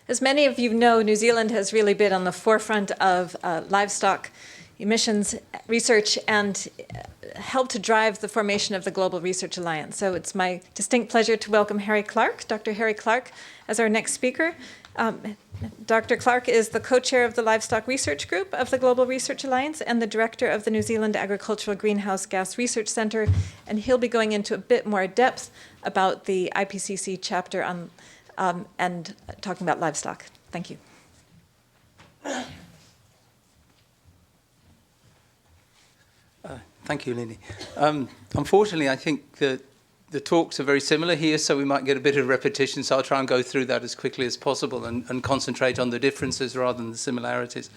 As many of you know, New Zealand has really been on the forefront of livestock emissions research and helped to drive the formation of the Global Research Alliance. So it's my distinct pleasure to welcome Harry Clark, Dr. Harry Clark, as our next speaker. Dr. Clark is the co-chair of the Livestock Research Group of the Global Research Alliance and the director of the New Zealand Agricultural Greenhouse Gas Research Centre, and he'll be going into a bit more depth about the IPCC chapter on and talking about livestock. Thank you. Thank you, Lini. Unfortunately, I think that the talks are very similar here, so we might get a bit of repetition, so I'll try and go through that as quickly as possible and concentrate on the differences rather than the similarities.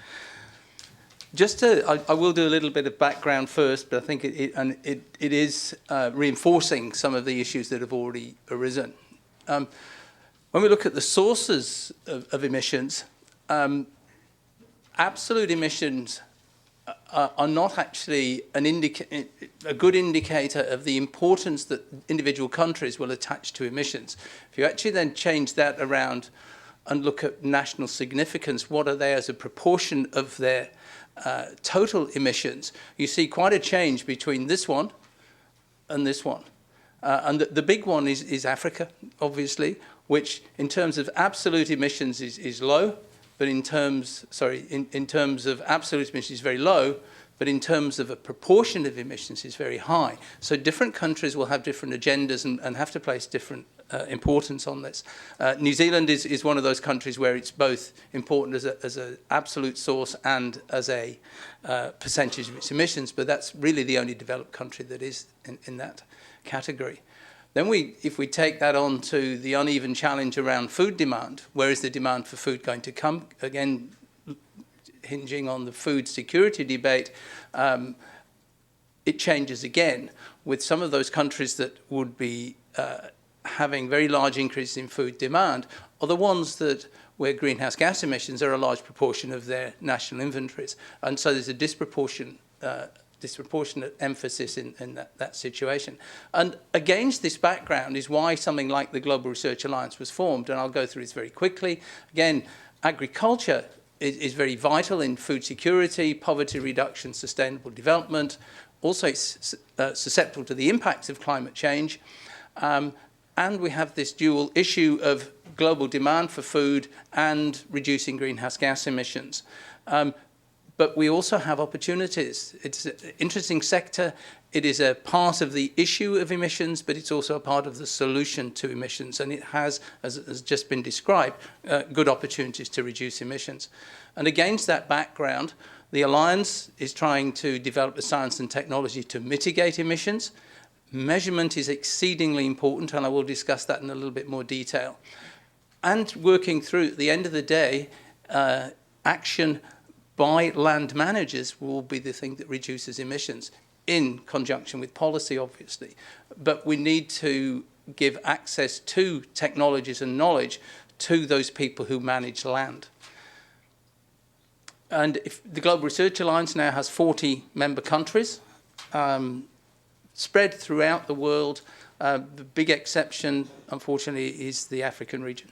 I will do a little bit of background first, but I think it is reinforcing some of the issues that have already arisen. When we look at the sources of emissions, absolute emissions are not actually a good indicator of the importance that individual countries will attach to emissions. If you actually then change that around and look at national significance, what are they as a proportion of their total emissions, you see quite a change between this one and this one. And the big one is Africa, obviously, which in terms of absolute emissions is low, but in terms of absolute emissions is very low, but in terms of a proportion of emissions is very high. So different countries will have different agendas and have to place different importance on this. New Zealand is one of those countries where it's both important as an absolute source and as a percentage of its emissions, but that's really the only developed country that is in that category. Then if we take that on to the uneven challenge around food demand, where is the demand for food going to come? Again, hinging on the food security debate, it changes again with some of those countries that would be having very large increases in food demand are the ones where greenhouse gas emissions are a large proportion of their national inventories. And so there's a disproportionate emphasis in that situation. And against this background is why something like the Global Research Alliance was formed, and I'll go through this very quickly. Again, agriculture is very vital in food security, poverty reduction, sustainable development. Also, it's susceptible to the impacts of climate change. And we have this dual issue of global demand for food and reducing greenhouse gas emissions. But we also have opportunities. It's an interesting sector. It is a part of the issue of emissions, but it's also a part of the solution to emissions. And it has, as has just been described, good opportunities to reduce emissions. And against that background, the Alliance is trying to develop the science and technology to mitigate emissions. Measurement is exceedingly important, and I will discuss that in a little bit more detail. And working through, at the end of the day, action by land managers will be the thing that reduces emissions in conjunction with policy, obviously. But we need to give access to technologies and knowledge to those people who manage land. And if the Global Research Alliance now has 40 member countries spread throughout the world. The big exception, unfortunately, is the African region.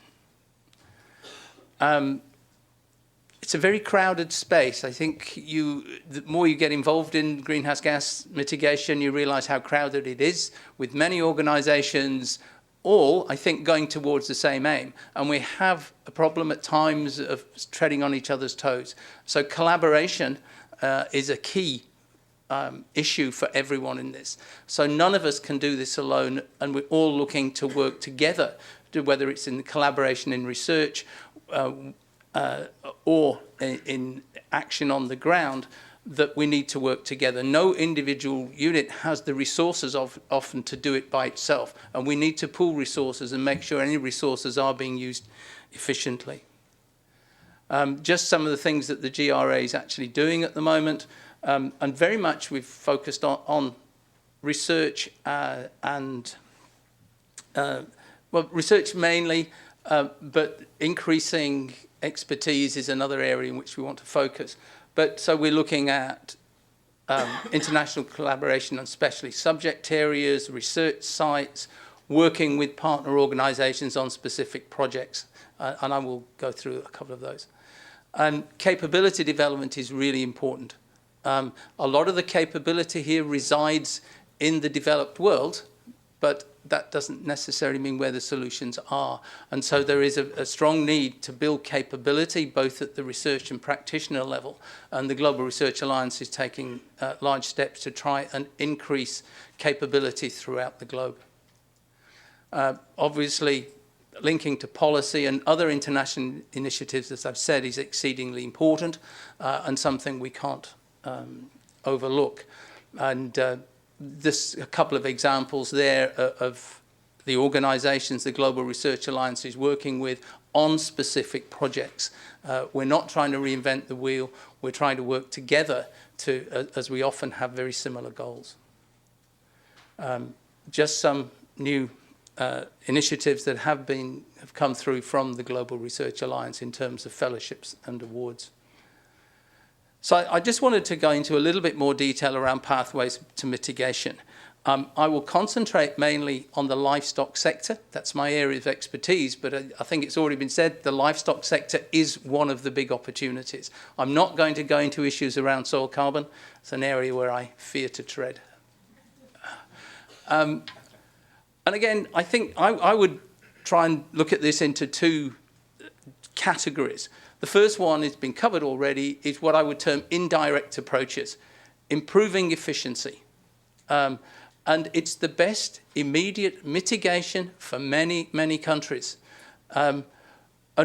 It's a very crowded space. I think the more you get involved in greenhouse gas mitigation, you realize how crowded it is, with many organizations, all, I think, going towards the same aim. And we have a problem at times of treading on each other's toes. So collaboration is a key issue for everyone in this. So none of us can do this alone, and we're all looking to work together, whether it's in collaboration in research, or in action on the ground, that we need to work together. No individual unit has the resources often to do it by itself, and we need to pool resources and make sure any resources are being used efficiently. Just some of the things that the GRA is actually doing at the moment, and very much we've focused on research research mainly, but increasing expertise is another area in which we want to focus. But so we're looking at international collaboration on specialist subject areas, research sites, working with partner organisations on specific projects, and I will go through a couple of those. And capability development is really important. A lot of the capability here resides in the developed world, but that doesn't necessarily mean where the solutions are. And so there is a strong need to build capability, both at the research and practitioner level. And the Global Research Alliance is taking large steps to try and increase capability throughout the globe. Obviously, linking to policy and other international initiatives, as I've said, is exceedingly important and something we can't overlook. And this a couple of examples there of the organisations the Global Research Alliance is working with on specific projects. We're not trying to reinvent the wheel. We're trying to work together to, as we often have very similar goals. Just some new initiatives that have come through from the Global Research Alliance in terms of fellowships and awards. So I just wanted to go into a little bit more detail around pathways to mitigation. I will concentrate mainly on the livestock sector. That's my area of expertise, but I think it's already been said, the livestock sector is one of the big opportunities. I'm not going to go into issues around soil carbon. It's an area where I fear to tread. And again, I think I would try and look at this into two categories. The first one has been covered already, is what I would term indirect approaches, improving efficiency. And it's the best immediate mitigation for many, many countries. And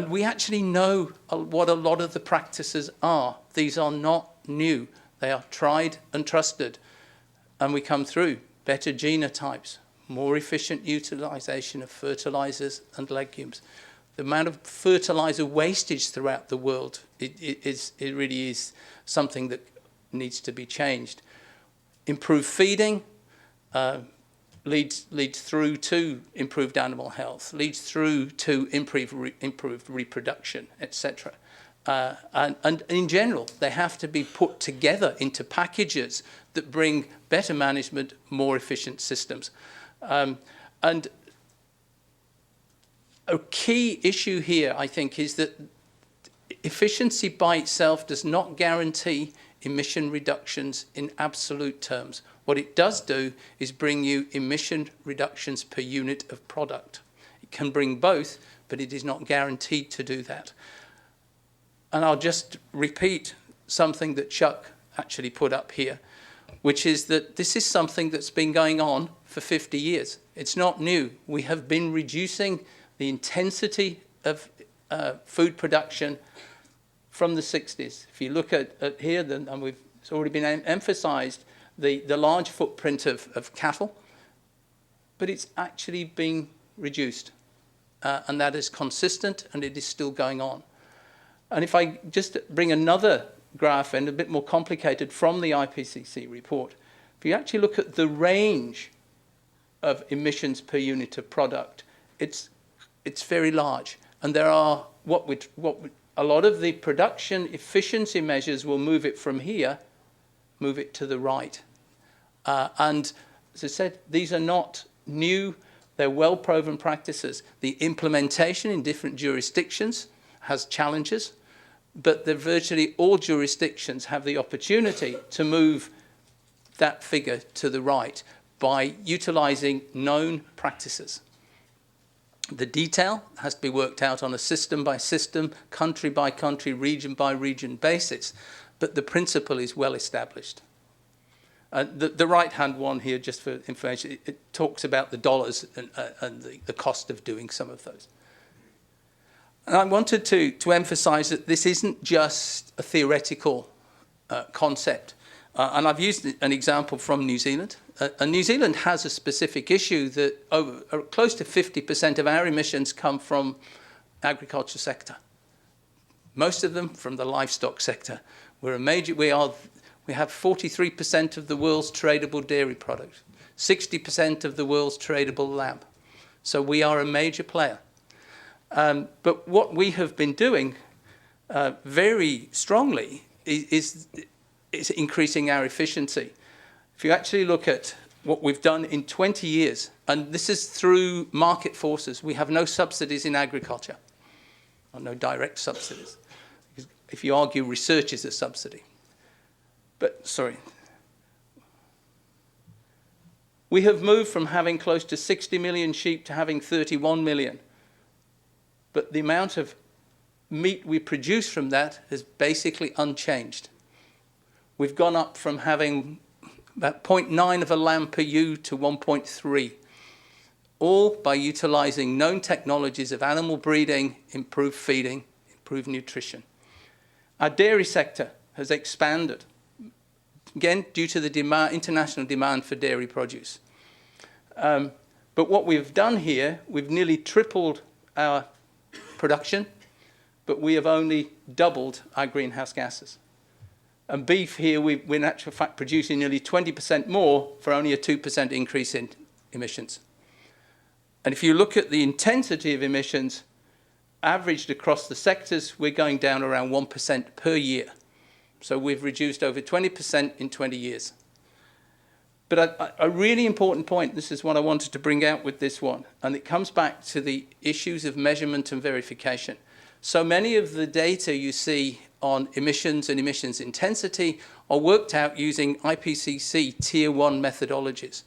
we actually know what a lot of the practices are. These are not new. They are tried and trusted. And we come through better genotypes, more efficient utilisation of fertilisers and legumes. The amount of fertiliser wastage throughout the world, it really is something that needs to be changed. Improved feeding leads through to improved animal health, leads through to improved reproduction, etc. And in general, they have to be put together into packages that bring better management, more efficient systems. And a key issue here, I think, is that efficiency by itself does not guarantee emission reductions in absolute terms. What it does do is bring you emission reductions per unit of product. It can bring both, but it is not guaranteed to do that. And I'll just repeat something that Chuck actually put up here, which is that this is something that's been going on for 50 years. It's not new. We have been reducing the intensity of food production from the 60s. If you look at here, and it's already been emphasised, the large footprint of cattle, but it's actually been reduced. And that is consistent, and it is still going on. And if I just bring another graph, and a bit more complicated, from the IPCC report, if you actually look at the range of emissions per unit of product, it's very large. And there are a lot of the production efficiency measures will move it from here, move it to the right. And as I said, these are not new, they're well-proven practices. The implementation in different jurisdictions has challenges, but virtually all jurisdictions have the opportunity to move that figure to the right by utilising known practices. The detail has to be worked out on a system-by-system, country-by-country, region-by-region basis, but the principle is well established. The right-hand one here, just for information, it talks about the dollars and the cost of doing some of those. And I wanted to emphasise that this isn't just a theoretical concept. And I've used an example from New Zealand. And New Zealand has a specific issue that close to 50% of our emissions come from agriculture sector. Most of them from the livestock sector. We have 43% of the world's tradable dairy products, 60% of the world's tradable lamb. So we are a major player. But what we have been doing very strongly is increasing our efficiency. If you actually look at what we've done in 20 years, and this is through market forces. We have no subsidies in agriculture, or no direct subsidies. If you argue research is a subsidy. But, sorry. We have moved from having close to 60 million sheep to having 31 million. But the amount of meat we produce from that is basically unchanged. We've gone up from having about 0.9 of a lamb per ewe to 1.3, all by utilizing known technologies of animal breeding, improved feeding, improved nutrition. Our dairy sector has expanded, again, due to the international demand for dairy produce. But what we've done here, we've nearly tripled our production, but we have only doubled our greenhouse gases. And beef here, we're in actual fact producing nearly 20% more for only a 2% increase in emissions. And if you look at the intensity of emissions, averaged across the sectors, we're going down around 1% per year. So we've reduced over 20% in 20 years. But a really important point, this is what I wanted to bring out with this one, and it comes back to the issues of measurement and verification. So many of the data you see on emissions and emissions intensity are worked out using IPCC Tier 1 methodologies.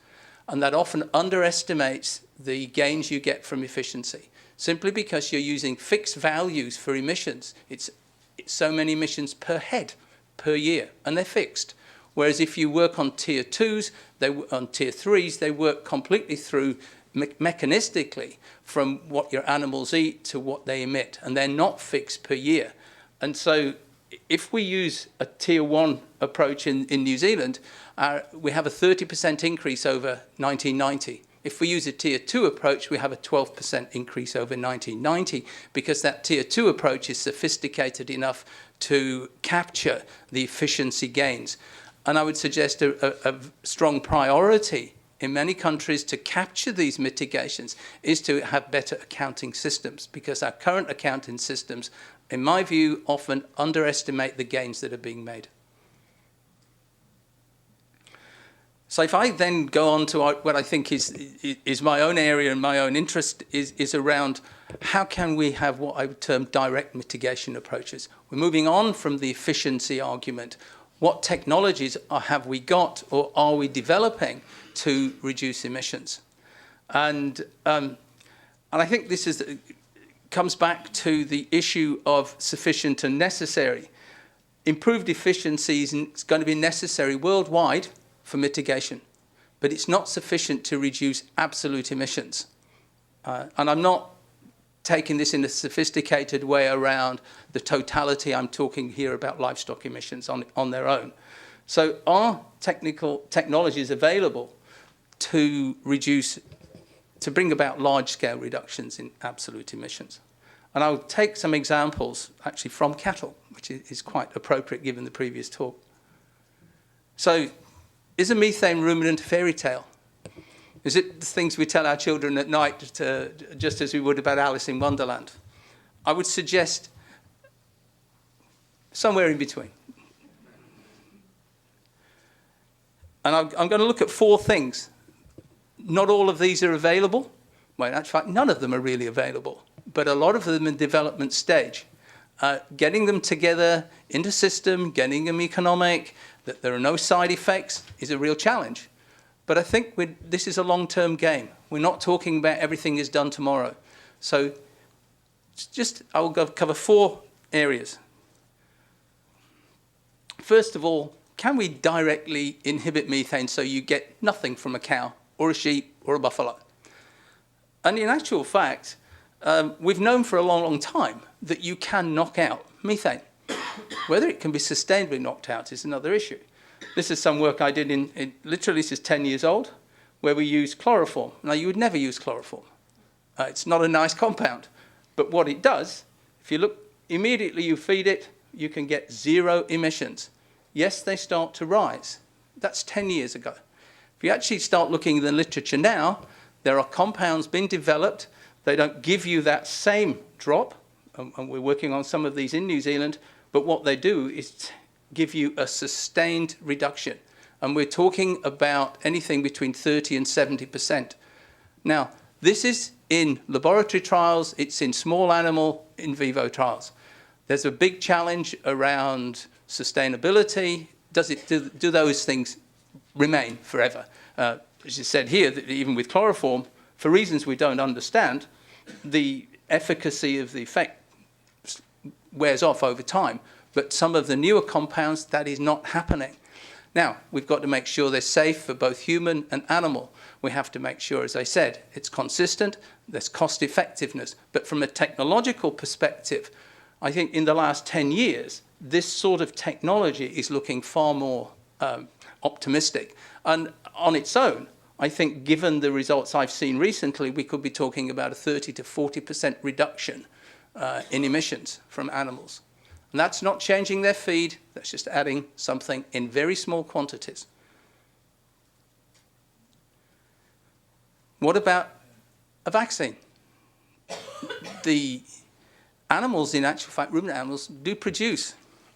And that often underestimates the gains you get from efficiency, simply because you're using fixed values for emissions. It's so many emissions per head per year, and they're fixed. Whereas if you work on Tier 2s, on Tier 3s, they work completely through mechanistically from what your animals eat to what they emit, and they're not fixed per year. And so if we use a Tier 1 approach in New Zealand, we have a 30% increase over 1990. If we use a Tier 2 approach, we have a 12% increase over 1990, because that Tier 2 approach is sophisticated enough to capture the efficiency gains. And I would suggest a strong priority in many countries to capture these mitigations is to have better accounting systems, because our current accounting systems, in my view, often underestimate the gains that are being made. So if I then go on to what I think is my own area and my own interest is around how can we have what I would term direct mitigation approaches. We're moving on from the efficiency argument. What technologies have we got or are we developing to reduce emissions? And I think this comes back to the issue of sufficient and necessary. Improved efficiency is going to be necessary worldwide for mitigation, but it's not sufficient to reduce absolute emissions. And I'm not taking this in a sophisticated way around the totality. I'm talking here about livestock emissions on their own. So are technologies available to bring about large-scale reductions in absolute emissions? And I'll take some examples actually from cattle, which is quite appropriate given the previous talk. So is a methane ruminant a fairy tale? Is it the things we tell our children at night, just as we would about Alice in Wonderland? I would suggest somewhere in between. And I'm going to look at 4 things. Not all of these are available. Well, in actual fact, none of them are really available, but a lot of them in development stage. Getting them together in the system, getting them economic, that there are no side effects is a real challenge. But I think this is a long-term game. We're not talking about everything is done tomorrow. So I will cover 4 areas. First of all, can we directly inhibit methane so you get nothing from a cow or a sheep or a buffalo? And in actual fact, we've known for a long, long time that you can knock out methane. Whether it can be sustainably knocked out is another issue. This is some work I did literally this is 10 years old, where we used chloroform. Now, you would never use chloroform. It's not a nice compound. But what it does, if you look, immediately you feed it, you can get 0 emissions. Yes, they start to rise. That's 10 years ago. If you actually start looking in the literature now, there are compounds being developed. They don't give you that same drop, and we're working on some of these in New Zealand, but what they do is give you a sustained reduction. And we're talking about anything between 30 and 70%. Now, this is in laboratory trials, it's in small animal in vivo trials. There's a big challenge around sustainability. Do those things remain forever? As you said here, that even with chloroform, for reasons we don't understand, the efficacy of the effect wears off over time. But some of the newer compounds, that is not happening. Now, we've got to make sure they're safe for both human and animal. We have to make sure, as I said, it's consistent, there's cost effectiveness. But from a technological perspective, I think in the last 10 years, this sort of technology is looking far more optimistic. And on its own, I think given the results I've seen recently, we could be talking about a 30 to 40% reduction in emissions from animals. And that's not changing their feed, that's just adding something in very small quantities. What about a vaccine? The animals, in actual fact, ruminant animals, do produce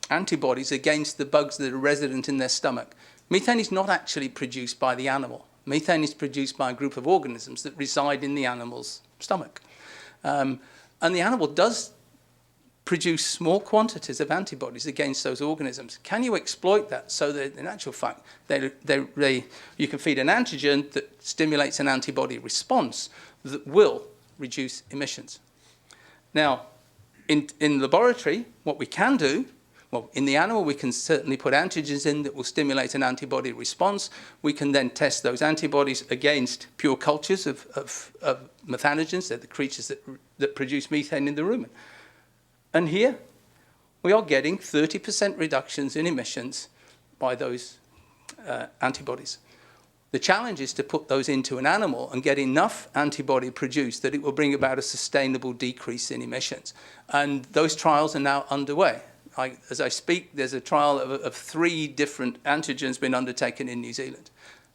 antibodies against the bugs that are resident in their stomach. Methane is not actually produced by the animal. Methane is produced by a group of organisms that reside in the animal's stomach. And the animal does produce small quantities of antibodies against those organisms. Can you exploit that so that, in actual fact, you can feed an antigen that stimulates an antibody response that will reduce emissions? Now, in laboratory, what we can do, well, in the animal, we can certainly put antigens in that will stimulate an antibody response. We can then test those antibodies against pure cultures of methanogens. They're the creatures that produce methane in the rumen. And here, we are getting 30% reductions in emissions by those antibodies. The challenge is to put those into an animal and get enough antibody produced that it will bring about a sustainable decrease in emissions. And those trials are now underway. As I speak, there's a trial of 3 different antigens being undertaken in New Zealand.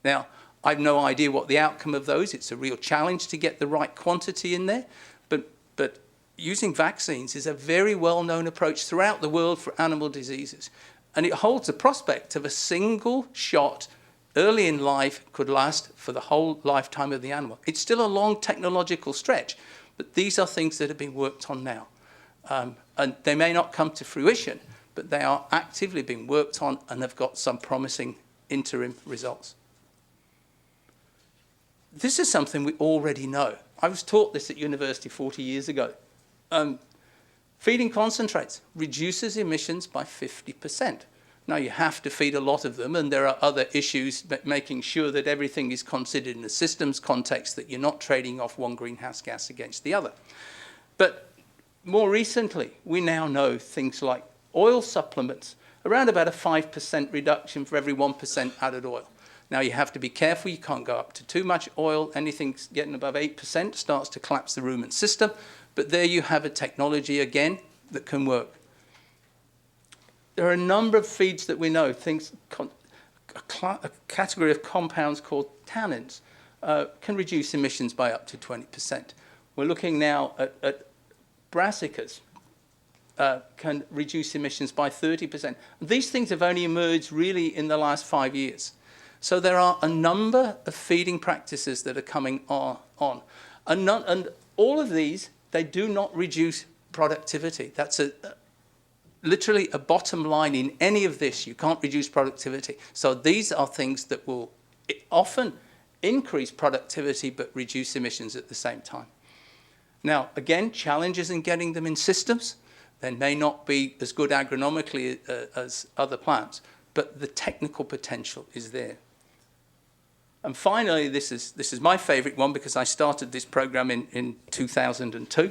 Now, I have no idea what the outcome of those. It's a real challenge to get the right quantity in there. But using vaccines is a very well-known approach throughout the world for animal diseases. And it holds the prospect of a single shot early in life could last for the whole lifetime of the animal. It's still a long technological stretch, but these are things that are being worked on now. And they may not come to fruition, but they are actively being worked on and have got some promising interim results. This is something we already know. I was taught this at university 40 years ago. Feeding concentrates reduces emissions by 50%. Now, you have to feed a lot of them, and there are other issues, but making sure that everything is considered in a systems context, that you're not trading off one greenhouse gas against the other. But more recently, we now know things like oil supplements, around about a 5% reduction for every 1% added oil. Now, you have to be careful. You can't go up to too much oil. Anything getting above 8% starts to collapse the rumen system. But there you have a technology, again, that can work. There are a number of feeds that we know, a category of compounds called tannins can reduce emissions by up to 20%. We're looking now at brassicas can reduce emissions by 30%. These things have only emerged really in the last 5 years. So there are a number of feeding practices that are coming on. And all of these, they do not reduce productivity. That's literally a bottom line in any of this. You can't reduce productivity. So these are things that will often increase productivity but reduce emissions at the same time. Now, again, challenges in getting them in systems. They may not be as good agronomically as other plants, but the technical potential is there. And finally, this is my favorite one because I started this program in 2002.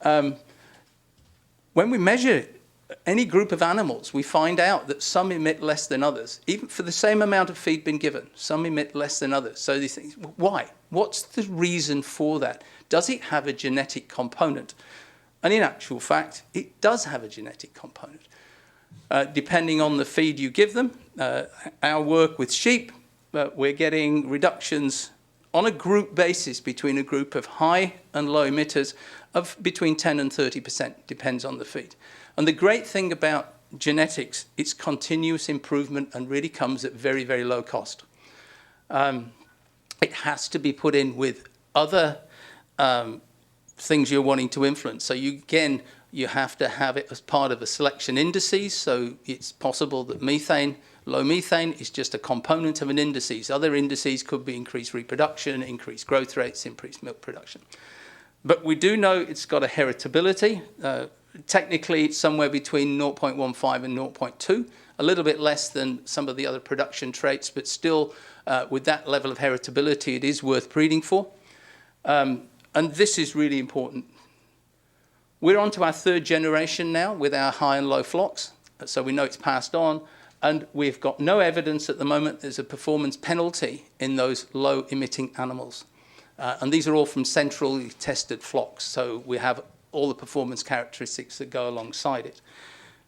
When we measure any group of animals, we find out that some emit less than others. Even for the same amount of feed being given, some emit less than others. So these things, why? What's the reason for that? Does it have a genetic component? And in actual fact, it does have a genetic component. Depending on the feed you give them, our work with sheep, we're getting reductions on a group basis between a group of high and low emitters of between 10 and 30%, depends on the feed. And the great thing about genetics, it's continuous improvement and really comes at very, very low cost. It has to be put in with other things you're wanting to influence. So you have to have it as part of a selection indices. So it's possible that low methane is just a component of an indices. Other indices could be increased reproduction, increased growth rates, increased milk production. But we do know it's got a heritability. Technically, it's somewhere between 0.15 and 0.2, a little bit less than some of the other production traits, but still, with that level of heritability, it is worth breeding for. And this is really important. We're on to our third generation now with our high and low flocks, so we know it's passed on, and we've got no evidence at the moment there's a performance penalty in those low-emitting animals. And these are all from centrally tested flocks, so we have all the performance characteristics that go alongside it.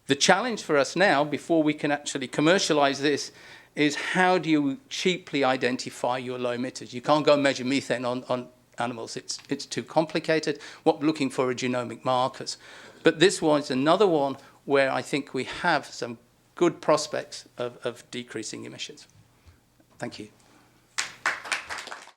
The challenge for us now, before we can actually commercialize this, is how do you cheaply identify your low emitters? You can't go and measure methane on animals. It's too complicated. What we're looking for are genomic markers. But this was another one where I think we have some good prospects of decreasing emissions. Thank you.